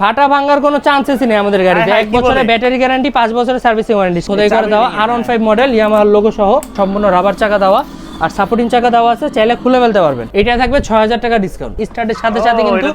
ফাটা ভাঙার কোনো চান্সেসই নেই আমাদের গাড়িতে। 1 বছরের ব্যাটারি গ্যারান্টি, 5 বছরের সার্ভিসিং ওয়ারেন্টি। খোদাই করে দেওয়া R15 মডেল, ইয়ামাহার লোগো সহ সম্পূর্ণ রাবার চাকা দেওয়া আর সাপোর্টিং চাকা দেওয়া আছে, চাইলে খুলে ফেলতে পারবেন। এটা থাকবে 6000 টাকা ডিসকাউন্ট স্টার্টের সাথে সাথে। কিন্তু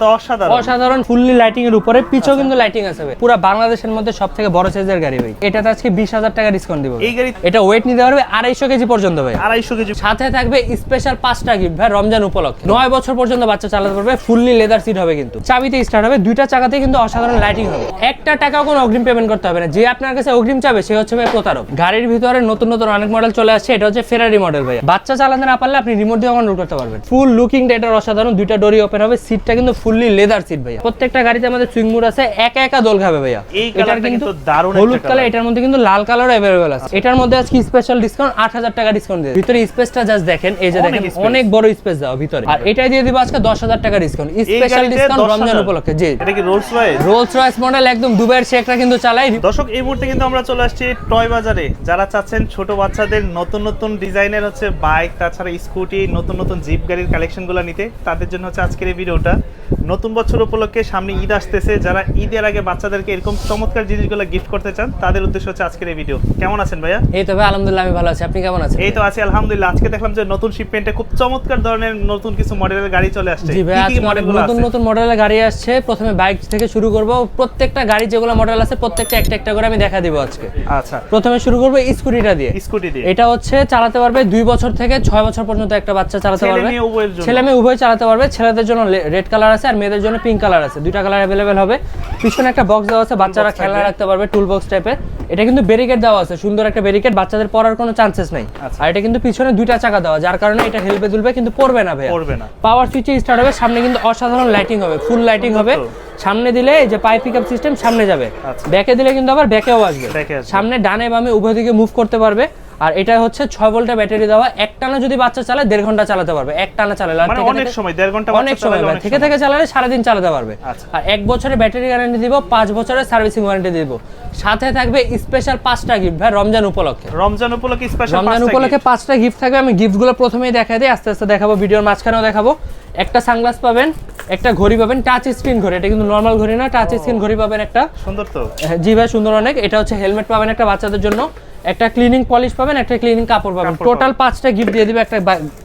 অসাধারণ ফুললি লাইটিং এর উপরে, পিছও কিন্তু লাইটিং আছে ভাই। পুরো বাংলাদেশের মধ্যে সবথেকে বড় সাইজের গাড়ি ভাই। এটাতে আজকে 20000 টাকা ডিসকাউন্ট দিব। এই গাড়ি এটা ওয়েট নিতে পারবে 250 কেজি পর্যন্ত ভাই। 250 কেজি সাথে থাকবে স্পেশাল 5টা গিফট ভাই রমজান উপলক্ষে। 9 বছর পর্যন্ত বাচ্চা চালাতে পারবে, ফুললি লেদার সিট হবে কিন্তু। চাবিতে স্টার্ট হবে, দুইটা চাকাতে কিন্তু অসাধারণ লাইটিং হবে। একটা টাকাও কোনো অগ্রিম পেমেন্ট করতে হবে না। যে আপনার কাছে অগ্রিম চাবে সে হচ্ছে ভাই প্রতারক। গাড়ির ভিতরে নতুন নতুন অনেক মডেল চলে আসছে। এটা হচ্ছে ফেরারি মডেল ভাই। বাচ্চা চালাতে না পারলে আপনি রিমোট দিয়ে কন্ট্রোল করতে পারবেন। ফুল লুকিংটা এটার অসাধারণ। দুইটা ডোরি ওপেন হবে, সিটটা কিন্তু ফুললি লেদার সিট ভাইয়া। প্রত্যেকটা গাড়িতে আমাদের সুইং মোড আছে, একা একা দোল খাবে ভাইয়া। এটার কিন্তু দারুণ হলুদ কালার, এটার মধ্যে কিন্তু লাল কালারও अवेलेबल আছে। এটার মধ্যে আজকে স্পেশাল ডিসকাউন্ট 8000 টাকা ডিসকাউন্ট দিয়ে। ভিতরে স্পেসটা জাস্ট দেখেন, এই যে দেখেন অনেক বড় স্পেস দাও ভিতরে। আর এটাই দিয়ে দিব আজকে 10000 টাকা ডিসকাউন্ট স্পেশাল ডিসকাউন্ট রমজান উপলক্ষে। জি, এটা কি Rolls Royce? Rolls Royce model, একদম দুবাইয়ের শেখরা কিন্তু চালাই। দর্শক, এই মুহূর্তে কিন্তু আমরা চলে আসছি টয় বাজারে। যারা চাচ্ছেন ছোট বাচ্চাদের নতুন নতুন ডিজাইনের হচ্ছে বাইক, তাছাড়া স্কুটি, নতুন নতুন জিপ গাড়ির কালেকশনগুলো নিতে, তাদের জন্য হচ্ছে আজকের এই ভিডিওটা। নতুন বছর উপলক্ষে সামনে ঈদ আসতেছে, যারা ঈদের আগে বাচ্চাদেরকে এরকম চমৎকার জিনিসগুলো গিফট করতে চান, তাদের উদ্দেশ্য হচ্ছে আজকের এই ভিডিও। কেমন আছেন ভাইয়া? এই তো ভাই আলহামদুলিল্লাহ, আমি ভালো আছি। আপনি কেমন আছেন? এই তো আছি আলহামদুলিল্লাহ। আজকে দেখলাম যে নতুন শিপমেন্টে খুব চমৎকার ধরনের নতুন কিছু মডেলের গাড়ি চলে আসছে। জি ভাই, আজকে নতুন নতুন মডেলের গাড়ি আসছে। প্রথমে বাইক থেকে শুরু করব। প্রত্যেকটা গাড়ি যেগুলো মডেল আছে প্রত্যেকটা একটা একটা করে আমি দেখা দিব আজকে। আচ্ছা, প্রথমে শুরু করব স্কুটিটা দিয়ে। স্কুটি দিয়ে এটা হচ্ছে চালাতে পারবে 2 বছর থেকে 6 বছর পর্যন্ত একটা বাচ্চা চালাতে পারবে। ছেলে মেয়ে উভয় চালাতে পারবে। ছেলেদের জন্য রেড কালার আছে আর মেয়েদের জন্য পিঙ্ক কালার আছে। দুইটা কালার अवेलेबल হবে। পিছনে একটা বক্স দেওয়া আছে, বাচ্চারা খেলনা রাখতে পারবে, টুল বক্স টাইপের। এটা কিন্তু ব্যারিকেড দেওয়া আছে, সুন্দর একটা ব্যারিকেড, বাচ্চাদের পড়ার কোনো চান্সেস নাই। আর এটা কিন্তু পিছনে দুইটা চাকা দেওয়া, যার কারণে এটা হেলবে দুলবে কিন্তু পড়বে না ভাই, পড়বে না। পাওয়ার সুইচে স্টার্ট হবে। সামনে কিন্তু অসাধারণ লাইটিং হবে, ফুল লাইটিং হবে। সামনে দিলে এই যে পাই পিকআপ সিস্টেম সামনে যাবে, ব্যাকে দিলে কিন্তু আবার ব্যাকেও আসবে। সামনে ডানে বামে উভয় দিকে মুভ করতে পারবে। আর এটা হচ্ছে 6 ভোল্টের ব্যাটারি দেওয়া। একটানা যদি বাচ্চা চালায় 1.5 ঘন্টা চালাতে পারবে। একটানা চালালে মানে অনেক সময় 1.5 ঘন্টা, অনেক সময় থেকে থেকে চালালে সারাদিন চালাতে পারবে। আর 1 বছরের ব্যাটারি গ্যারান্টি দিব, 5 বছরের সার্ভিসিং ওয়ারেন্টি দিব। সাথে থাকবে স্পেশাল 5টা গিফট ভাই রমজান উপলক্ষে। রমজান উপলক্ষে স্পেশাল রমজান উপলক্ষে 5টা গিফট থাকবে। আমি গিফটগুলো প্রথমেই দেখাই দিই, আস্তে আস্তে দেখাবো, ভিডিওর মাঝখানেও দেখাবো। একটা সানগ্লাস পাবেন, একটা ঘড়ি পাবেন, টাচ স্ক্রিন ঘড়ি। এটা কিন্তু নরমাল ঘড়ি না, টাচ স্ক্রিন ঘড়ি পাবেন একটা। সুন্দর তো। জি ভাই, সুন্দর অনেক। এটা হচ্ছে হেলমেট পাবেন একটা বাচ্চাদের জন্য, একটা ক্লিনিং পলিশ পাবেন, একটা ক্লিনিং কাপড় পাবেন। টোটাল 5টা গিফট দিয়ে দিবে একটা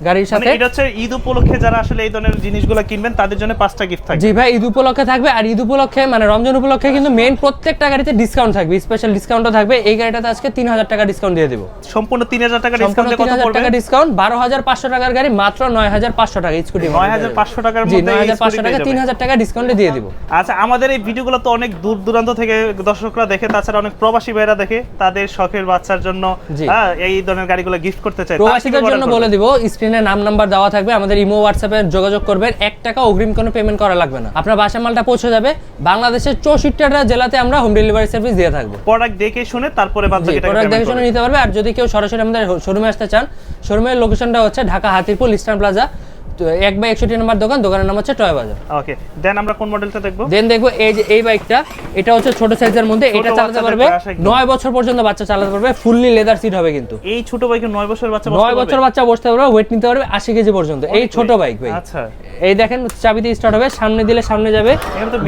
গাড়ির সাথে। এটা হচ্ছে ঈদ উপলক্ষে যারা আসলে এই ধরনের জিনিসগুলো কিনবেন তাদের জন্য 5টা গিফট থাকবে। জি ভাই, ঈদ উপলক্ষে থাকবে। আর ঈদ উপলক্ষে মানে রমজান উপলক্ষে কিন্তু মেইন প্রত্যেকটা গাড়িতে ডিসকাউন্ট থাকবে, স্পেশাল ডিসকাউন্টও থাকবে। এই গাড়িটাতে আজকে 3000 টাকা ডিসকাউন্ট দিয়ে দেব। সম্পূর্ণ 3000 টাকা ডিসকাউন্টে কত পড়বে? 3000 টাকা ডিসকাউন্ট, 12500 টাকার গাড়ি মাত্র 9500 টাকা স্কুটি। 9500 টাকার মধ্যে 9500 টাকা 3000 টাকা ডিসকাউন্টে দিয়ে দিব। আচ্ছা, আমাদের এই ভিডিওগুলো তো অনেক দূর দূরান্ত থেকে দর্শকরা দেখে, তাছাড়া অনেক প্রবাসী ভাইরা দেখে, তাদের শখের বাচ্চার জন্য এই ধরনের গাড়িগুলো গিফট করতে চাই। প্রবাসীদের জন্য বলে দিব, স্ক্রিনে নাম নাম্বার দেওয়া থাকবে, আমাদের ইমো হোয়াটসঅ্যাপে যোগাযোগ করবেন। 1 টাকা অগ্রিম কোনো পেমেন্ট করা লাগবে না। আপনার বাসায় মালটা পৌঁছে যাবে। বাংলাদেশের 64টা জেলাতে আমরা হোম ডেলিভারি সার্ভিস দিয়ে থাকবো। প্রোডাক্ট দেখে শুনে তারপরে বাচ্চাকে টাকা প্রোডাক্ট দেখে শুনে নিতে পারবে। আর যদি কেউ সরাসরি আমাদের শোরুমে আসতে চান, শোরুমের লোকেশনটা হচ্ছে ঢাকা হাতিরপুল ইস্টার্ন প্লাজা, 1/61 নম্বর দোকান। দোকানের নাম হচ্ছে টয় বাজার। ওকে, দেন আমরা কোন মডেলটা দেখবো? দেখবো এই যে এই বাইকটা। এটা হচ্ছে ছোট সাইজের মধ্যে, এটা চালাতে পারবে 9 বছর পর্যন্ত বাচ্চা চালাতে পারবে, ফুললি লেদার সিট হবে কিন্তু। এই ছোট বাইকে 9 বছর বাচ্চা 9 বছর বাচ্চা বসতে পারবে, ওয়েট নিতে পারবে 80 কেজি পর্যন্ত। এই ছোট বাইক ভাই। আচ্ছা, এই দেখেন চাবিতে স্টার্ট হবে, সামনে দিলে সামনে যাবে,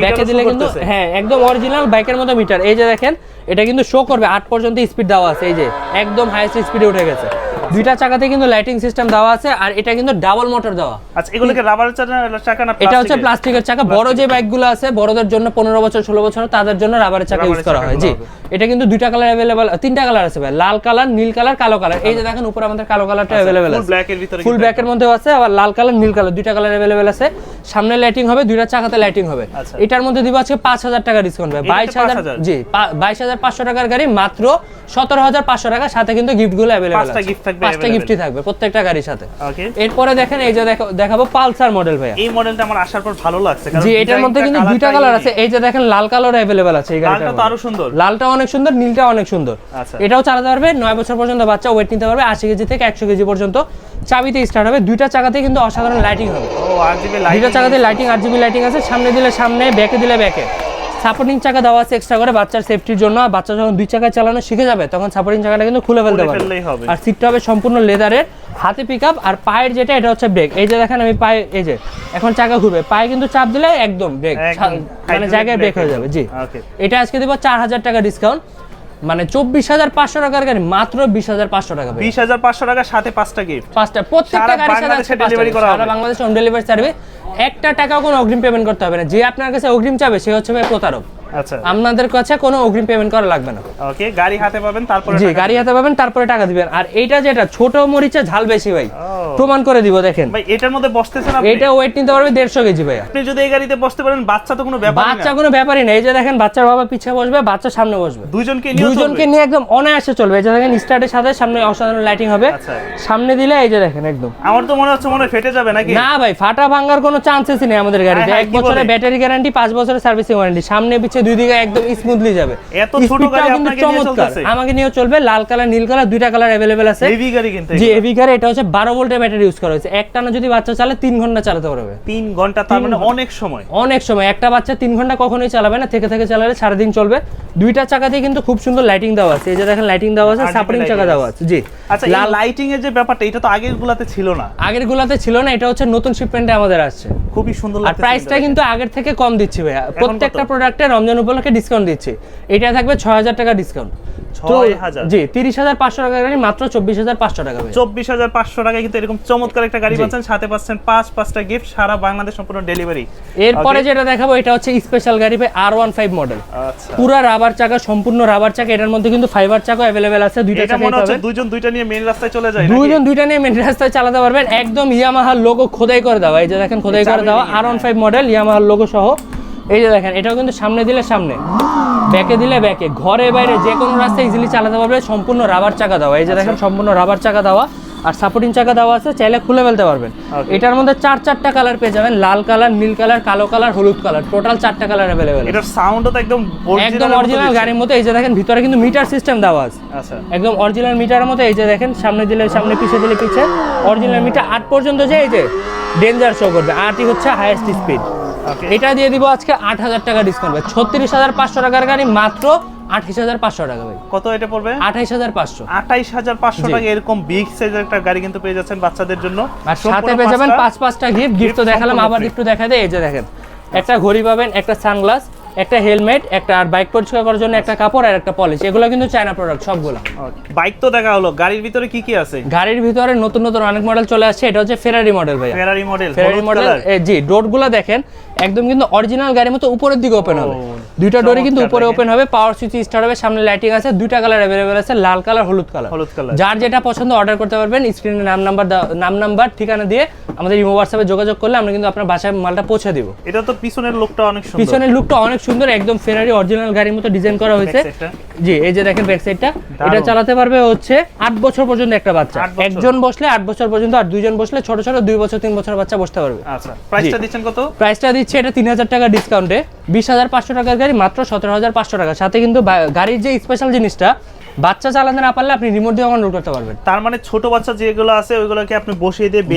ব্যাকে দিলে কিন্তু হ্যাঁ একদম অরিজিনাল বাইকের মতো মিটার। এই যে দেখেন, এটা কিন্তু শো করবে 8 পর্যন্ত স্পিড দেওয়া আছে। এই যে একদম হাইয়েস্ট স্পিডে উঠে গেছে। দুইটা চাকাতে কিন্তু লাইটিং সিস্টেম দেওয়া আছে। আর এটা কিন্তু ডাবল মোটর দেওয়া। আচ্ছা, এগুলোকে রাবারের চাকা না? এটা হচ্ছে প্লাস্টিকের চাকা। বড় যে বাইকগুলো আছে, বড়দের জন্য 15 বছর 16 বছর, তাদের জন্য রাবারের চাকা ইউজ করা হয়। জি, এটা কিন্তু দুইটা কালার अवेलेबल, 3টা কালার আছে ভাই, লাল কালার, নীল কালার, কালো কালার। এই যে দেখেন উপরে আমাদের কালো কালারটা अवेलेबल আছে, ফুল ব্ল্যাক এর ভিতরে, ফুল ব্ল্যাক এর মধ্যেও আছে, আবার লাল কালার, নীল কালার, দুইটা কালার अवेलेबल আছে। সামনে লাইটিং হবে, দুইটা চাকাতে লাইটিং হবে। এটার মধ্যে দিব আজকে 5000 টাকা ডিসকাউন্ট ভাই। 22000, জি 22500 টাকার গাড়ি মাত্র 17500 টাকা। সাথে কিন্তু গিফটগুলো अवेलेबल আছে, 5টা গিফটই থাকবে প্রত্যেকটা গাড়ির সাথে। ওকে, এরপরে দেখেন এই যে দেখাবো পালসার মডেল ভাই। এই মডেলটা আমার আসার পর ভালো লাগছে, কারণ জি এটার মধ্যে কিন্তু দুইটা কালার আছে। এই যে দেখেন লাল কালার अवेलेबल আছে এই গাড়িটা। লালটা তো আরো সুন্দর, লালটা অনেক সুন্দর, নীলটা অনেক সুন্দর। আচ্ছা, এটাও চালাতে পারবে 9 বছর পর্যন্ত বাচ্চা, ওয়েট নিতে পারবে 80 কেজি থেকে 100 কেজি পর্যন্ত। চাবিতে স্টার্ট হবে, দুইটা চাকাতে কিন্তু অসাধারণ লাইটিং হবে। ও আরজিবি লাইটিং, দুইটা চাকাতে লাইটিং, আরজিবি লাইটিং আছে। সামনে দিলে সামনে, ব্যাকে দিলে ব্যাকে। সাপোর্টিং চাকা দেওয়া আছে এক্সট্রা করে বাচ্চার সেফটির জন্য। আর বাচ্চা যখন 2 চাকায় চালানো শিখে যাবে তখন সাপোর্টিং চাকাটা কিন্তু খুলে ফেলতে ফেললেই হবে। পারবে। আর সিটটা হবে সম্পূর্ণ লেদারের, হাতে পিকআপ আর পায়ের যেটা এটা হচ্ছে ব্রেক। এই যে দেখেন আমি পায়ে এই যে এখন চাকা ঘুরবে, পায়ে কিন্তু চাপ দিলে একদম ব্রেক মানে জায়গায় ব্রেক হয়ে যাবে। জি ওকে, এটা আজকে দেব 4000 টাকা ডিসকাউন্ট, মানে 24500 টাকার গাড়ি মাত্র 20500 টাকা। 20500 টাকা সাথে 5টা গিফট, 5টা প্রত্যেকটা গাড়ির সাথে বাংলাদেশে ডেলিভারি করা হবে। সারা বাংলাদেশে হোম ডেলিভারি সার্ভিস। একটা টাকাও কোনো অগ্রিম পেমেন্ট করতে হবে না। যে আপনার কাছে অগ্রিম চাবে সে হচ্ছে ভাই প্রতারক। আচ্ছা, আপনাদের কাছে কোনো অগ্রিম পেমেন্ট করা লাগবে না। ওকে, গাড়ি হাতে পাবেন তারপরে জি গাড়ি হাতে পাবেন তারপরে টাকা দিবেন। আর এইটা যেটা ছোট মরিচে ঝাল বেশি ভাই, প্রমাণ করে দিব দেখেন ভাই এটার মধ্যে বসতেছেন আপনি, এটা ওয়েট নিতে পারবে 150 কেজি ভাই। আপনি যদি এই গাড়িতে বসতে পারেন বাচ্চা তো কোনো ব্যাপার না, বাচ্চা কোনো ব্যাপারই না। এই যে দেখেন বাচ্চার বাবা পিছে বসবে, বাচ্চা সামনে বসবে, দুইজনকে নিয়ে একদম অনায়াসে চলবে। এই যে দেখেন স্টার্টের সাথে সামনে অসাধারণ লাইটিং হবে। আচ্ছা, সামনে দিলে এই যে দেখেন একদম, আমার তো মনে হচ্ছে ফেটে যাবে নাকি? না ভাই ফাটা ভাঙার কোনো চান্সেসই নেই আমাদের গাড়িতে। হ্যাঁ, 1 বছরের ব্যাটারি গ্যারান্টি, 5 বছরের সার্ভিসিং ওয়ারেন্টি, সামনে পিছে দুই দিকে একদম স্মুথলি যাবে। এত ছোট গাড়ি আপনাকে নিয়ে চলতেছে? আমাকে নিয়ে চলবে, লাল কালার নীল কালার দুইটা কালার अवेलेबल আছে। হেভি গাড়ি কিন্তু জি হেভি গাড়ি। এটা হচ্ছে 12 ভোল্টের ব্যাটারি ইউজ করা হয়েছে। একটানা যদি বাচ্চা চালায় 3 ঘন্টা চালাতে পারবে। 3 ঘন্টা, তার মানে অনেক সময়। অনেক সময়। একটা বাচ্চা 3 ঘন্টা কখনোই চালাবে না, থেকে চালালে সারা দিন চলবে। দুইটা চাকাতে কিন্তু খুব সুন্দর লাইটিং দেওয়া আছে। এই যে দেখেন লাইটিং দেওয়া আছে, সাপোর্টিং চাকা দেওয়া আছে। জি আচ্ছা, এই লাইটিং এর যে ব্যাপারটা এটা তো আগের গুলাতে ছিল না। আগের গুলাতে ছিল না, এটা হচ্ছে নতুন শিপমেন্টে আমাদের আসছে। খুবই সুন্দর আর লাগছে। প্রাইসটা কিন্তু আগের থেকে কম দিচ্ছি ভাইয়া। প্রত্যেকটা প্রোডাক্টে রমজান উপলক্ষে ডিসকাউন্ট দিচ্ছি। এটা থাকবে 6000 টাকা ডিসকাউন্ট। 6000? জি 30500 টাকা গাড়ি মাত্র 24500 টাকা ভাই। 24500 টাকায় কিন্তু এরকম চমৎকার একটা গাড়ি পাচ্ছেন, সাথে পাচ্ছেন 5টা গিফট, সারা বাংলাদেশ সম্পূর্ণ ডেলিভারি। এরপরে যেটা দেখাবো এটা হচ্ছে স্পেশাল গাড়ি ভাই, R15 মডেল। আচ্ছা, পুরা রাবার চাকা, সম্পূর্ণ রাবার চাকা। এটার মধ্যে কিন্তু ফাইবার চাকা अवेलेबल আছে। দুইটা এটা চাকা মনে হচ্ছে পাবেন। দুইজন দুইটা নিয়ে মেইন রাস্তায় চলে যায়, দুইজন দুইটা নিয়ে মেন রাস্তায় চালাতে পারবেন। একদম ইয়ামাহার লোগো খোদাই করে দেওয়া। এই যে দেখেন খোদাই করে দেওয়া R15 মডেল, ইয়ামাহার লোগো সহ। এই যে দেখেন এটাও কিন্তু সামনে দিলে সামনে, ব্যাকে দিলে ব্যাকে, ঘরে বাইরে যে কোনো রাস্তায় ইজিলি চালাতে পারবে। সম্পূর্ণ রাবার চাকা দেওয়া। এই যে দেখেন সম্পূর্ণ রাবার চাকা দেওয়া আর সাপোর্টিং চাকা দেওয়া আছে, চাইলে খুলে ফেলতে পারবেন। এটার মধ্যে 4টা কালার পেয়ে যাবেন, লাল কালার, নীল কালার, কালো কালার, হলুদ কালার, টোটাল 4টা কালার अवेलेबल। এটার সাউন্ডও তো একদম অরিজিনাল গাড়ির মতো। এই যে দেখেন ভিতরে কিন্তু মিটার সিস্টেম দেওয়া আছে। আচ্ছা, একদম অরিজিনাল মিটারের মতো। এই যে দেখেন সামনে দিলে সামনে, পিছে দিলে পিছে, অরিজিনাল মিটার 8 পর্যন্ত যে এই যে ডেঞ্জার শো করবে। 8ই হচ্ছে হাইয়েস্ট স্পিড। এটা দিয়ে দিব আজকে 8000 টাকা ডিসকাউন্ট ভাই। 36500 টাকার গাড়ি মাত্র 28500 টাকা ভাই। কত এটা পড়বে? 28500। 28500 টাকা এরকম বিগ সাইজের একটা গাড়ি কিন্তু পেয়ে যাচ্ছেন বাচ্চাদের জন্য। আর সাথে পেয়ে যাবেন 5টা গিফট তো দেখালাম, আবার একটু দেখা দেয়। এই যে দেখেন একটা ঘড়ি পাবেন, একটা সানগ্লাস, একটা হেলমেট, একটা আর বাইক পরিষ্কার করার জন্য একটা কাপড় আর একটা পলিশ। এগুলো কিন্তু চায়না প্রোডাক্ট সবগুলো। বাইক তো দেখা হলো, গাড়ির ভিতরে কি কি আছে? গাড়ির ভিতরে নতুন নতুন অনেক মডেল চলে আসছে। এটা হচ্ছে ফেরারি মডেল ভাই। ফেরারি মডেল। জি ডোরগুলো দেখেন একদম কিন্তু অরিজিনাল গাড়ির মতো উপরের দিকে ওপেন হবে। দুইটা ডোরই কিন্তু উপরে ওপেন হবে, পাওয়ার সুইচ স্টার্ট হবে, সামনে লাইটিং আছে। দুইটা কালার अवेलेबल আছে, লাল কালার, হলুদ কালার। যার যেটা পছন্দ অর্ডার করতে পারবেন। স্ক্রিনে নাম নাম্বার ঠিকানা দিয়ে আমাদের ইমো হোয়াটসঅ্যাপে যোগাযোগ করলে আমরা কিন্তু আপনার বাসায় মালটা পৌঁছে দিব। এটা তো পিছনের লুকটা অনেক সুন্দর। পিছনের লুকটা অনেক সুন্দর, একদম ফেরারি অরিজিনাল গাড়ির মতো ডিজাইন করা হয়েছে। জি এই যে দেখেন ব্যাক সাইডটা, এটা চালাতে পারবে হচ্ছে 8 বছর পর্যন্ত একটা বাচ্চা। একজন বসলে 8 বছর পর্যন্ত, আর দুইজন বসলে ছোট ছোট 2 বছর 3 বছর বাচ্চা বসতে পারবে। আচ্ছা, প্রাইসটা দিচ্ছেন কত? প্রাইসটা দিচ্ছে এটা 3000 টাকা ডিসকাউন্টে 20500 টাকার গাড়ি মাত্র 17500 টাকা। সাথে কিন্তু গাড়ির যে স্পেশাল জিনিসটা, বাচ্চা চালাতে না পারলে আপনি রিমোট দিয়ে কন্ট্রোল করতে পারবেন। তার মানে ছোট বাচ্চা যেগুলো আছে ওইগুলোকে আপনি বসিয়ে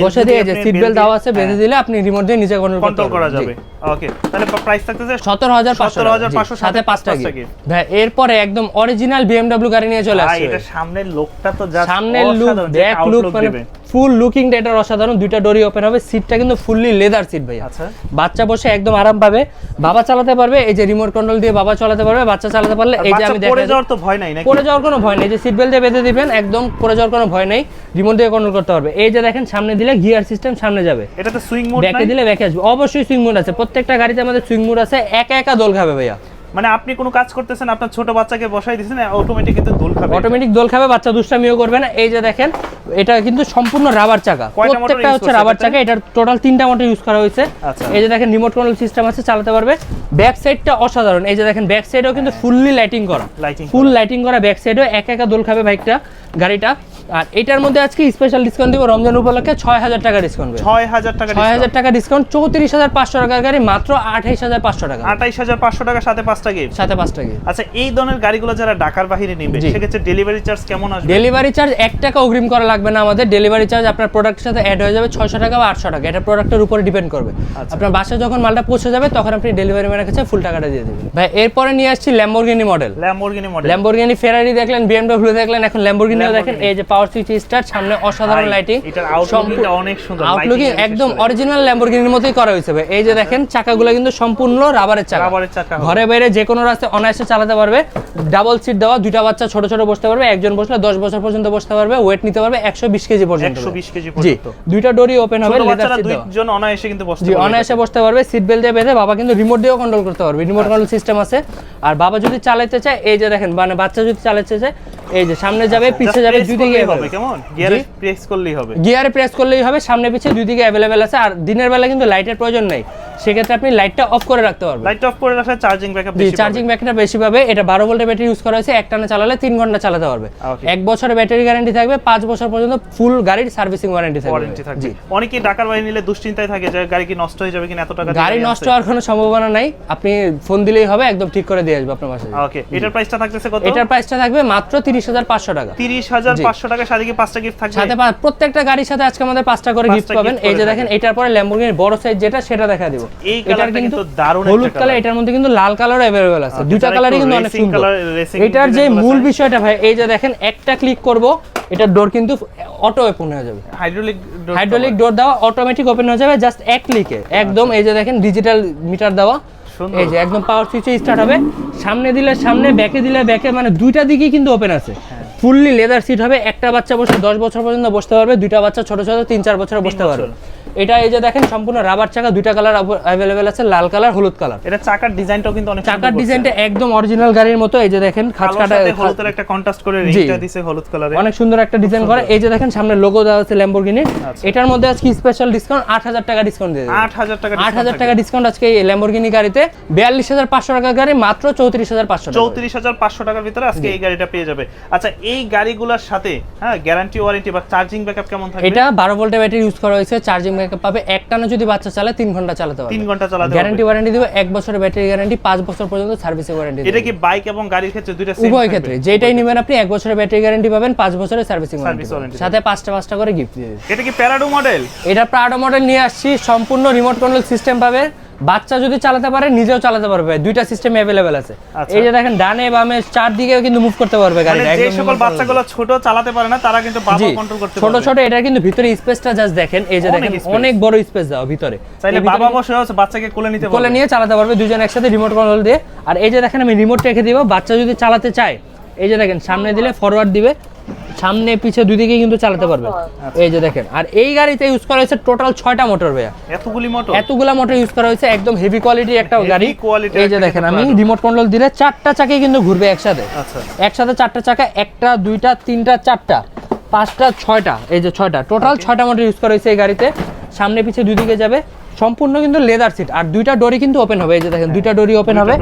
দিয়ে যে সিট বেল্ট দেওয়া আছে, বেঁধে দিলে আপনি রিমোট দিয়ে নিজে কন্ট্রোল করা যাবে। ওকে, তাহলে প্রাইস থাকতেছে 17500 সাথে 5টা গিফট ভাই। এরপরে একদম অরিজিনাল BMW গাড়ি নিয়ে চলে আসছে। এটা সামনের লুকটা তো জাস্ট সামনের লুক, ব্যাক লুক, মানে ফুল লুকিংটা এটা অসাধারণ। দুইটা ডোরি ওপেন হবে, সিটটা কিন্তু ফুললি লেদার সিট ভাই। আচ্ছা, বাচ্চা বসে একদম আরাম পাবে, বাবা চালাতে পারবে। এই যে রিমোট কন্ট্রোল দিয়ে বাবা চালাতে পারবে, বাচ্চা চালাতে পারলে। এই যে আমি দেখাই, পড়ে যাওয়ার তো ভয় নাই নাকি? পড়ে যাওয়ার কোনো ভয় নেই। যে সিট বেল্ট দিয়ে বেঁধে দিবেন, একদম পড়ে যাওয়ার কোনো ভয় নেই। রিমোট দিয়ে কন্ট্রোল করতে পারবে। এই যে দেখেন সামনে দিলে গিয়ার সিস্টেম সামনে যাবে, এটাতে সুইং মোড নাই? ব্যাকে দিলে ব্যাকে আসবে। অবশ্যই সুইং মোড আছে, প্রত্যেকটা গাড়িতে আমাদের সুইং মোড আছে। একা একা দোল খাবে ভাইয়া। মানে আপনি কোনো কাজ করতেছেন, আপনার ছোট বাচ্চাকে বসাই দিয়েছেন, অটোমেটিক কিন্তু দোল খাবে। অটোমেটিক দোল খাবে, বাচ্চা দুষ্টামিও করবে না। এই যে দেখেন এটা কিন্তু সম্পূর্ণ রাবার চাকা, প্রত্যেকটা হচ্ছে রাবার চাকা। এটার টোটাল 3টা মোটর ইউজ করা হয়েছে। এই যে দেখেন রিমোট কন্ট্রোল সিস্টেম আছে, চালাতে পারবে। ব্যাক সাইডটা অসাধারণ। এই যে দেখেন ব্যাক সাইডেও কিন্তু ফুললি লাইটিং করা, ফুল লাইটিং করা ব্যাক সাইডেও। একা একা দোল খাবে বাইকটা, গাড়িটা। আর এটার মধ্যে আজকে স্পেশাল ডিসকাউন্ট দিব রমজান উপলক্ষে 6000 টাকা ডিসকাউন্ট। 6000 টাকা 6000 টাকা ডিসকাউন্ট, 34500 টাকার গাড়ি মাত্র 28500 টাকা। 28500 টাকার সাথে 5টা গিফট। সাথে 5টা গিফট। আচ্ছা, এই ধরনের গাড়িগুলো যারা ঢাকার বাইরে নেবে সেক্ষেত্রে ডেলিভারি চার্জ কেমন আসবে? ডেলিভারি চার্জ 1 টাকা অগ্রিম করা লাগবে না আমাদের। ডেলিভারি চার্জ আপনার প্রোডাক্টের সাথে অ্যাড হয়ে যাবে 600 টাকা বা 800 টাকা, এটা প্রোডাক্টের উপরে ডিপেন্ড করবে। আপনার বাসায় যখন মালটা পৌঁছে যাবে তখন আপনি ডেলিভারি ম্যানের কাছে ফুল টাকাটা দিয়ে দিবেন। ভাই এরপরে নিয়ে আসছি ল্যাম্বরগিনি মডেল। ল্যাম্বরগিনি ফেরারি দেখলেন, বিএমডব্লিউ দেখলেন, এখন ল্যাম্বরগিনিও দেখেন। এই যে পাওয়ার সুইচ স্টার্ট, সামনে অসাধারণ লাইটিং, এটার আউটলুকটা অনেক সুন্দর। আউটলুকিং একদম অরিজিনাল ল্যাম্বরগিনির মতোই করা হয়েছে ভাই। এই যে দেখেন চাকাগুলো কিন্তু সম্পূর্ণ রাবারের চাকা। ঘরে বাইরে যে কোনো রাস্তায় অনায়াসে চালাতে পারবে। ডাবল সিট দেওয়া, দুইটা বাচ্চা ছোট ছোট বসতে পারবে, একজন বসলে 10 বছর পর্যন্ত বসতে পারবে। ওয়েট নিতে পারবে 120 কেজি পর্যন্ত। 120 কেজি পর্যন্ত। জি, দুইটা ডোরি ওপেন হবে, লেদার সিট দেওয়া। দুইজন অনায়াসে কিন্তু বসতে পারবে। জি, অনায়াসে বসতে পারবে। সিট বেল্ট দিয়ে বেঁধে বাবা কিন্তু রিমোট দিয়েও কন্ট্রোল করতে পারবে। রিমোট কন্ট্রোল সিস্টেম আছে। আর বাবা যদি চালাতে চায়, এই যে দেখেন, মানে বাচ্চা যদি চালাতে চায়, এই যে সামনে যাবে, পিছে যাবে, দুই দিকে হবে। কেমন গিয়ারে প্রেস করলেই হবে? গিয়ারে প্রেস করলেই হবে, সামনে পিছে দুই দিকে अवेलेबल আছে। আর দিনের বেলা কিন্তু লাইটের প্রয়োজন নাই, সেক্ষেত্রে আপনি লাইটটা অফ করে রাখতে পারবেন। লাইট অফ করে রাখলে চার্জিং ব্যাকআপ বেশি পাবে। চার্জিং ব্যাকআপটা বেশি পাবে। এটা 12 ভোল্টের ব্যাটারি ইউজ করা হয়েছে। একটানা চালালে 3 ঘন্টা চালাতে পারবে। 1 বছরের ব্যাটারি গ্যারান্টি থাকবে, 5 বছর পর্যন্ত ফুল গাড়ির সার্ভিসিং ওয়ারেন্টি থাকবে। জি, অনেকেই ঢাকার বাইরে নিলে দুশ্চিন্তায় থাকে যে গাড়ি কি নষ্ট হয়ে যাবে কিনা, এত টাকা গাড়ি নষ্ট হওয়ার কোনো সম্ভাবনা নাই। আপনি ফোন দিলেই হবে, একদম ঠিক করে দিয়ে আসবে আপনার বাসায়। ওকে, এটার প্রাইসটা থাকতেছে কত? এটার প্রাইসটা থাকবে মাত্র 30500 টাকা। 30500 টাকা। সাথে কি 5টা গিফট থাকবে? সাথে প্রত্যেকটা গাড়ির সাথে আজকে আমাদের 5টা করে গিফট পাবেন। এই যে দেখেন, এটার পরে ল্যাম্বরগিনির বড় সাইজ যেটা, সেটা দেখা দিব। এই কালারটা কিন্তু দারুণ একটা হলুদ কালার, এটার মধ্যে কিন্তু লাল কালারও अवेलेबल আছে। দুইটা কালারই কিন্তু অনেক সুন্দর। এটার যে মূল বিষয়টা ভাই, এই যে দেখেন, একটা ক্লিক করব, এটার ডোর কিন্তু অটো ওপেন হয়ে যাবে। হাইড্রোলিক ডোর দেওয়া, অটোমেটিক ওপেন হয়ে যাবে জাস্ট এক ক্লিকে একদম। এই যে দেখেন, ডিজিটাল মিটার দেওয়া। এই যে একদম পাওয়ার সুইচে স্টার্ট হবে। সামনে দিলে সামনে, ব্যাকে দিলে ব্যাকে, মানে দুইটা দিকেই কিন্তু ওপেন আছে। ফুললি লেদার সিট হবে। একটা বাচ্চা বসে 10 বছর পর্যন্ত বসতে পারবে, দুইটা বাচ্চা ছোট ছোট 3-4 বছর বসতে পারবে। এটা এই যে দেখেন, সম্পূর্ণ রাবার চাকা, দুইটা কালার अवेलेबल আছে, লাল কালার, হলুদ কালার। এটা চাকার ডিজাইনটাও কিন্তু অনেক সুন্দর। চাকার ডিজাইনটা একদম অরিজিনাল গাড়ির মতো। এই যে দেখেন, খাঁচকাটা হলুদের একটা কন্ট্রাস্ট করে রিংটা দিয়েছে হলুদ কালারে, অনেক সুন্দর একটা ডিজাইন করে। এই যে দেখেন, সামনে লোগো দেওয়া আছে ল্যাম্বরগিনির। এটার মধ্যে আজকে স্পেশাল ডিসকাউন্ট 8000 টাকা ডিসকাউন্ট দিয়ে দেব। 8000 টাকা ডিসকাউন্ট আজকে এই ল্যাম্বরগিনি গাড়িতে। 42500 টাকার গাড়ি মাত্র 34500 টাকা। 34500 টাকার ভিতরে আজকে এই গাড়িটা পেয়ে যাবে। আচ্ছা, এই গাড়িগুলোর সাথে গ্যারান্টি ওয়ারেন্টি বা চার্জিং ব্যাকআপ কেমন থাকবে? এটা 12 ভোল্টের ব্যাটারি ইউজ করা হয়েছে। চার্জিং ব্যাকআপ পাবে, একটানা যদি বাচ্চা চালায় 3 ঘন্টা চালাতে পারবে। 3 ঘন্টা চালাতে পারবে। গ্যারান্টি ওয়ারেন্টি দিব, 1 বছরের ব্যাটারি গ্যারান্টি, 5 বছর পর্যন্ত সার্ভিসিং ওয়ারেন্টি। এটা কি বাইক এবং গাড়ির ক্ষেত্রে দুইটা সেম? উভয় ক্ষেত্রে যেটাই নেবেন আপনি 1 বছরের ব্যাটারি গ্যারান্টি পাবেন, 5 বছরের সার্ভিসিং ওয়ারেন্টি, সাথে 5টা করে গিফট দিয়ে দেব। এটা কি প্যারাডো মডেল? এটা প্রাডো মডেল নিয়ে আসছি। সম্পূর্ণ রিমোট কন্ট্রোল সিস্টেম পাবে। বাচ্চা যদি চালাতে পারে, নিজেও চালাতে পারবে। দুইটা সিস্টেম अवेलेबल আছে। এই যে দেখেন, ডানে বামে চারদিকেও কিন্তু মুভ করতে পারবে গাড়িটা। যে সকল বাচ্চাগুলো ছোট চালাতে পারে না, তারা কিন্তু বাবা কন্ট্রোল করতে পারবে। ছোট ছোট এটা কিন্তু ভিতরে স্পেসটা জাস্ট দেখেন। এই যে দেখেন, অনেক বড় স্পেস দাও ভিতরে। চাইলে বাবা বসে আছে, বাচ্চাকে কোলে নিতে পারবে, কোলে নিয়ে চালাতে পারবে, দুজন একসাথে রিমোট কন্ট্রোল দিয়ে। আর এই যে দেখেন, আমি রিমোট রেখে দিব, বাচ্চা যদি চালাতে চায়, এই যে দেখেন, সামনে দিলে ফরওয়ার্ড দিবে, সামনে পিছে দুই দিকেই কিন্তু চালাতে পারবে। এই যে দেখেন, আর এই গাড়িতে ইউজ করা হয়েছে টোটাল 6টা মোটর ভাইয়া। এতগুলা মোটর ইউজ করা হয়েছে, একদম হেভি কোয়ালিটির একটা গাড়ি। এই যে দেখেন, আমি রিমোট কন্ট্রোল দিলে 4টা চাকাই কিন্তু ঘুরবে একসাথে। একসাথে 4টা চাকা, 1টা 2টা 3টা 4টা 5টা 6টা, এই যে 6টা টোটাল 6টা মোটর ইউজ করা হয়েছে এই গাড়িতে। সামনে পিছে দুই দিকে যাবে, সম্পূর্ণ কিন্তু লেদার সিট। আর দুইটা ডোরি কিন্তু ওপেন হবে। এই যে দেখেন, দুইটা ডোরি ওপেন হবে।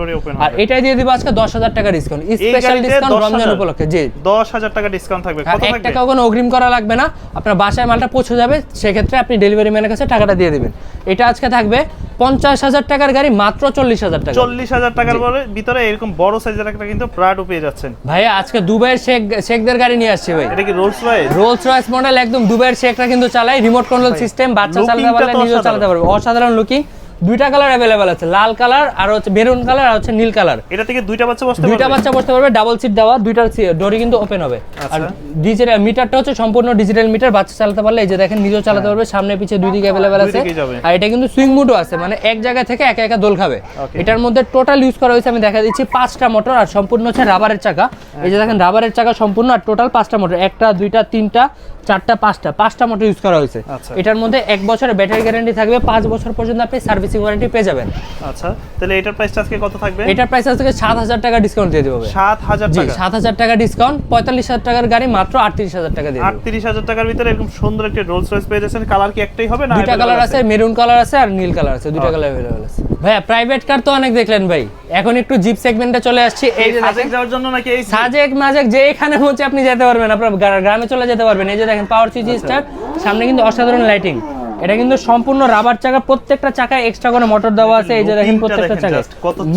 আর এটাই দিয়ে দিব আজকে 10000 টাকা ডিসকাউন্ট, স্পেশাল ডিসকাউন্ট রমজান উপলক্ষে। জি, 10000 টাকা ডিসকাউন্ট থাকবে। কত থাকবে? 1 টাকাও কোনো অগ্রিম করা লাগবে না। আপনার বাসায় মালটা পৌঁছে যাবে, সেক্ষেত্রে আপনি ডেলিভারি ম্যানের কাছে টাকাটা দিয়ে দিবেন। এটা আজকে থাকবে 50000 টাকার গাড়ি মাত্র 40000 টাকা। 40000 টাকার ভিতরে এরকম বড় সাইজের একটা কিন্তু প্রাডো পেয়ে যাচ্ছেন ভাইয়া। আজকে দুবাইয়ের শেখদের গাড়ি নিয়ে আসছি ভাই। এটা কি Rolls Royce? Rolls Royce model, একদম দুবাইয়ের শেখরা কিন্তু চালায়। রিমোট কন্ট্রোল সিস্টেম, বাচ্চা চালাতে পারলে নিজেও চালাতে পারবে। অসাধারণ লুকিং। দুইটা কালার अवेलेबल আছে, লাল কালার আর হচ্ছে মেরুন কালার আর হচ্ছে নীল কালার। এটা থেকে দুইটা বাচ্চা বসতে পারবে। দুইটা বাচ্চা বসতে পারবে, ডাবল সিট দেওয়া, দুইটার ডোরি কিন্তু ওপেন হবে। আর ডিজিটাল মিটারটা হচ্ছে সম্পূর্ণ ডিজিটাল মিটার। বাচ্চা চালাতে পারলে এই যে দেখেন, নিজেও চালাতে পারবে, সামনে পিছে দুই দিকে अवेलेबल আছে। আর এটা কিন্তু সুইং মোডও আছে, মানে এক জায়গা থেকে একা একা দোল খাবে। এটার মধ্যে টোটাল ইউজ করা হয়েছে, আমি দেখা দিচ্ছি, 5টা মোটর। আর সম্পূর্ণ হচ্ছে রাবারের চাকা। এই যে দেখেন, রাবারের চাকা সম্পূর্ণ। আর টোটাল 5টা মোটর, 1টা 2টা 3টা 4টা 5টা মোটর ইউজ করা হয়েছে। এটার মধ্যে 1 বছরের ব্যাটারি গ্যারান্টি থাকবে, 5 বছর পর্যন্ত আপনি সার্ভিস সার্ভিসিং ওয়ারেন্টি পেয়ে যাবেন। আচ্ছা, তাহলে এটার প্রাইসটা আজকে কত থাকবে? এটার প্রাইস আজকে 7000 টাকা ডিসকাউন্ট দিয়ে দেবো। 7000 জি, টাকা? 7000 টাকা ডিসকাউন্ট, 45000 টাকার গাড়ি মাত্র 38000 টাকা দিয়ে দেবো। 38000 টাকার ভিতরে এরকম সুন্দর একটা রোলস রয়েস পেয়ে যাচ্ছেন। কালার কি একটাই হবে না দুইটা কালার আছে, মেরুন কালার আছে আর নীল কালার আছে, দুইটা কালার अवेलेबल আছে। ভাইয়া প্রাইভেট কার তো অনেক দেখলেন ভাই, এখন একটু জিপ সেগমেন্টে চলে আসছি। এই যে সাজেক যাওয়ার জন্য নাকি এই সাজেক মাজেক যে এখানে হচ্ছে আপনি যেতে পারবেন, আপনার গ্রামে চলে যেতে পারবেন। এই যে দেখেন পাওয়ার সুইচ স্টার্ট, সামনে কিন্তু অসাধারণ লাইটিং। এটা কিন্তু সম্পূর্ণ রাবার চাকা, প্রত্যেকটা চাকায় এক্সট্রা করে মোটর দেওয়া আছে। এই যে দেখেন প্রত্যেকটা চাকা,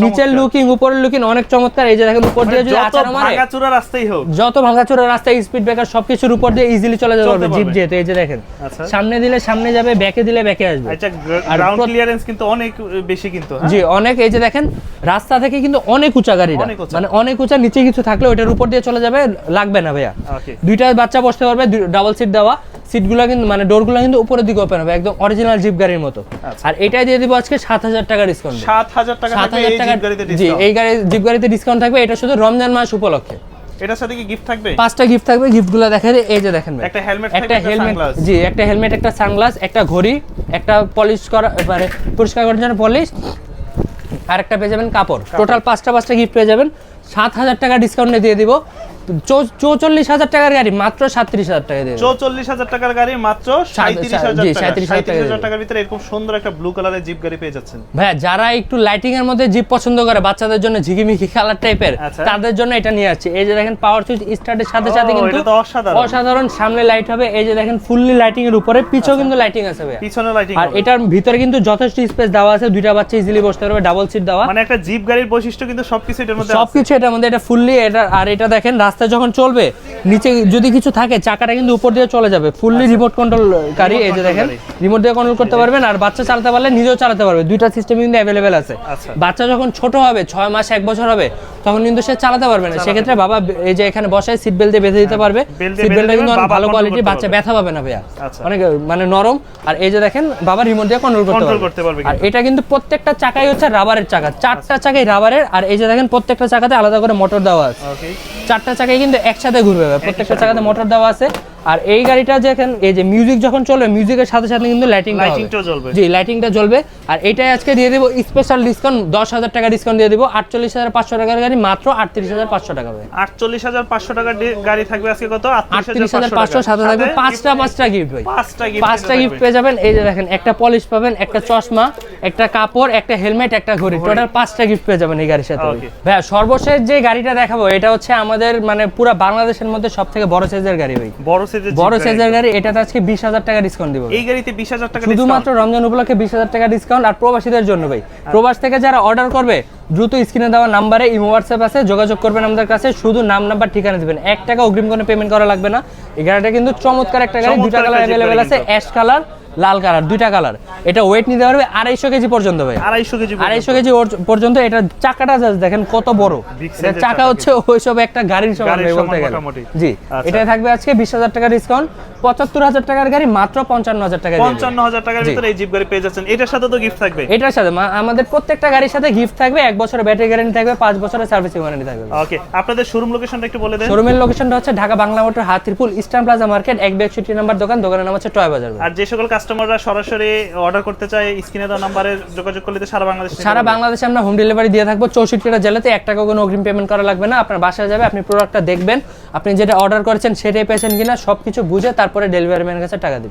নিচের লুকিং উপরের লুকিং অনেক চমৎকার। এই যে দেখেন উপর দিয়ে যদি আচার মারে, ভাঙাচোরা রাস্তাই হোক, যত ভাঙাচোরা রাস্তায় স্পিড ব্রেকার সবকিছুর উপর দিয়ে ইজিলি চলে যেতে পারবে জিপ যেতে। এই যে দেখেন সামনে দিলে সামনে যাবে, ব্যাকে দিলে ব্যাকে আসবে। আচ্ছা, গ্রাউন্ড ক্লিয়ারেন্স কিন্তু অনেক বেশি কিন্তু। জি অনেক। এই যে দেখেন রাস্তা থেকে কিন্তু অনেক উঁচা গাড়িটা, মানে অনেক উঁচা, নিচে কিছু থাকলে ওটার উপর দিয়ে চলে যাবে, লাগবে না ভাইয়া। দুইটা বাচ্চা বসতে পারবে, ডাবল সিট দেওয়া। সিটগুলো কিন্তু মানে ডোরগুলো কিন্তু উপরের দিকে ওপেন হবে, একদম অরিজিনাল জিপ গাড়ির মতো। আর এটাই দিয়ে দিব আজকে 7000 টাকা ডিসকাউন্ট। 7000 টাকা থাকবে এই জিপ গাড়িতে জি, ডিসকাউন্ট। এই গাড়ি জিপ গাড়িতে ডিসকাউন্ট থাকবে। এটা শুধু রমজান মাস উপলক্ষে। এটার সাথে কি গিফট থাকবে? 5টা গিফট থাকবে। গিফটগুলো দেখা যায়, এই যে দেখেন ভাই, একটা হেলমেট, একটা হেলমেট, জি একটা হেলমেট, একটা সানগ্লাস, একটা ঘড়ি, একটা পলিশ করা মানে পরিষ্কার করার জন্য পলিশ, আর একটা পেয়ে যাবেন কাপড়। টোটাল 5টা গিফট পেয়ে যাবেন। 7000 টাকা ডিসকাউন্টে দিয়ে দিব। 44000 টাকার গাড়ি মাত্র 37000 টাকা দিয়ে দেব। 44000 টাকার গাড়ি মাত্র 37000 জি, টাকা। 37000 টাকার ভিতরে এরকম সুন্দর একটা ব্লু কালারের জিপ গাড়ি পেয়ে যাচ্ছেন। ভাইয়া যারা একটু লাইটিং এর মধ্যে জিপ পছন্দ করে, বাচ্চাদের জন্য ঝিকিমিকি কালার টাইপের, তাদের জন্য এটা নিয়ে আসছে। এই যে দেখেন পাওয়ার সুইচ স্টার্টের সাথে সাথে কিন্তু এটা তো অসাধারণ সামনে লাইট হবে। এই যে দেখেন ফুললি লাইটিং এর উপরে, পিছনেও কিন্তু লাইটিং আছে ভাইয়া, পিছনে লাইটিং। আর এটার ভিতরে কিন্তু যথেষ্ট স্পেস দেওয়া আছে, দুইটা বাচ্চা ইজিলি বসতে পারবে, ডাবল সিট দেওয়া। মানে একটা জিপ গাড়ির বৈশিষ্ট্য কিন্তু সবকিছু এটার মধ্যে আছে। সবকিছু এটার মধ্যে, এটা ফুললি এটা। আর এটা দেখেন রাস্তায় যখন চলবে, নিচে যদি কিছু থাকে চাকাটা কিন্তু উপর দিয়ে চলে যাবে, ফুললি রিমোট কন্ট্রোল গাড়ি। এই যে দেখেন রিমোট দিয়ে কন্ট্রোল করতে পারবেন, আর বাচ্চা চালাতে পারলে নিজেও চালাতে পারবে। দুইটা সিস্টেম কিন্তু অ্যাভেলেবেল আছে। বাচ্চা যখন ছোট হবে, 6 মাস 1 বছর হবে, তখন কিন্তু সে চালাতে পারবে না। সেক্ষেত্রে বাবা এই যে এখানে বসায় সিট বেল্ট দিয়ে বেঁধে দিতে পারবে। সিট বেল্টটা কিন্তু অনেক ভালো কোয়ালিটির, বাচ্চা ব্যথা পাবে না ভাইয়া, অনেক মানে নরম। আর এই যে দেখেন বাবা রিমোট দিয়ে কন্ট্রোল করতে পারবে। আর এটা কিন্তু প্রত্যেকটা চাকাই হচ্ছে রাবারের চাকা, 4টা চাকাই রাবারের। আর এই যে দেখেন প্রত্যেকটা চাকাতে আলাদা করে মোটর দেওয়া আছে। 4টা চাকাই কিন্তু একসাথে ঘুরবে, প্রত্যেকটা চাকাতে মোটর দেওয়া আছে। আর এই গাড়িটা দেখেন, এই যে মিউজিক যখন চলবে, মিউজিকের সাথে সাথে কিন্তু লাইটিংটা জ্বলবে। জি, লাইটিংটা জ্বলবে। আর এটাই আজকে দিয়ে দেব স্পেশাল ডিসকাউন্ট, 10000 টাকা ডিসকাউন্ট দিয়ে দেব। 48500 টাকার গাড়ি মাত্র 38500 টাকা হবে। 48500 টাকার গাড়ি থাকবে আজকে কত? 38500। সাথে থাকবে 5টা গিফট ভাই, 5টা গিফট পেয়ে যাবেন। এই যে দেখেন একটা পলিশ পাবেন, একটা চশমা, একটা কাপড়, একটা হেলমেট, একটা ঘড়ি, টোটাল 5টা গিফট পেয়ে যাবেন এই গাড়ির সাথে। ভাই সর্বশেষ যে গাড়িটা দেখাবো, এটা হচ্ছে আমাদের মানে পুরো বাংলাদেশের মধ্যে সবথেকে বড় সাইজের গাড়ি ভাই, বড় সাইজের গাড়ি। এটাতে আজকে 20000 টাকা ডিসকাউন্ট দিব। এই গাড়িতে 20000 টাকা শুধুমাত্র রমজান উপলক্ষে 20000 টাকা ডিসকাউন্ট। আর প্রবাসীদের জন্য ভাই, প্রবাস থেকে যারা অর্ডার করবে, দ্রুত স্ক্রিনে দেওয়া নাম্বারে ইমো হোয়াটসঅ্যাপ আছে, যোগাযোগ করবেন আমাদের কাছে। শুধু নাম নাম্বার ঠিকানা দিবেন, 1 টাকা অগ্রিম কোনো পেমেন্ট করা লাগবে না। এই গাড়িটা কিন্তু চমৎকার একটা গাড়ি, দুইটা কালার अवेलेबल আছে, অ্যাশ কালার, লাল কালার, দুইটা কালার। এটা ওয়েট নিতে পারবে 250 কেজি পর্যন্ত ভাই, 250 কেজি পর্যন্ত। এটা চাকাটা দেখেন কত বড়, এটা চাকা হচ্ছে ওইসব একটা গাড়ির সমান বলতে গেলে। জি, এটা থাকবে আজকে 20000 টাকা ডিসকাউন্ট। 75000 টাকার গাড়ি মাত্র 55000 টাকা। 55000 টাকার ভিতরে এই জিপ গাড়ি পেয়ে যাচ্ছেন। এটার সাথে তো গিফট থাকবে। এটার সাথে আমাদের প্রত্যেকটা গাড়ির সাথে গিফট থাকবে। 1 বছরের ব্যাটারি গ্যারান্টি থাকবে, 5 বছরের সার্ভিসিং ওয়ারেন্টি থাকবে। ওকে, আপনাদের শোরুম লোকেশনটা একটু বলে দেন। শোরুমের লোকেশনটা হচ্ছে Dhaka Bangla motor, Hatirpool, eastern plaza market, 162 নম্বর দোকান। দোকানের নাম হচ্ছে টয় বাজার। আর যে সকল কাস্টমাররা সরাসরি অর্ডার করতে চায়, স্ক্রিনে দেওয়া নম্বরে যোগাযোগ করলে তো সারা বাংলাদেশে আমরা হোম ডেলিভারি দিয়ে থাকবো। 64টা জেলাতে 1 টাকা কোনো অগ্রিম পেমেন্ট করা লাগবে না। আপনার বাসায় যাবে, আপনি প্রোডাক্টটা দেখবেন, আপনি যেটা অর্ডার করেছেন সেটাই পেয়েছেন কিনা সবকিছু বুঝে তারপরে ডেলিভারি ম্যানের কাছে টাকা দিবেন।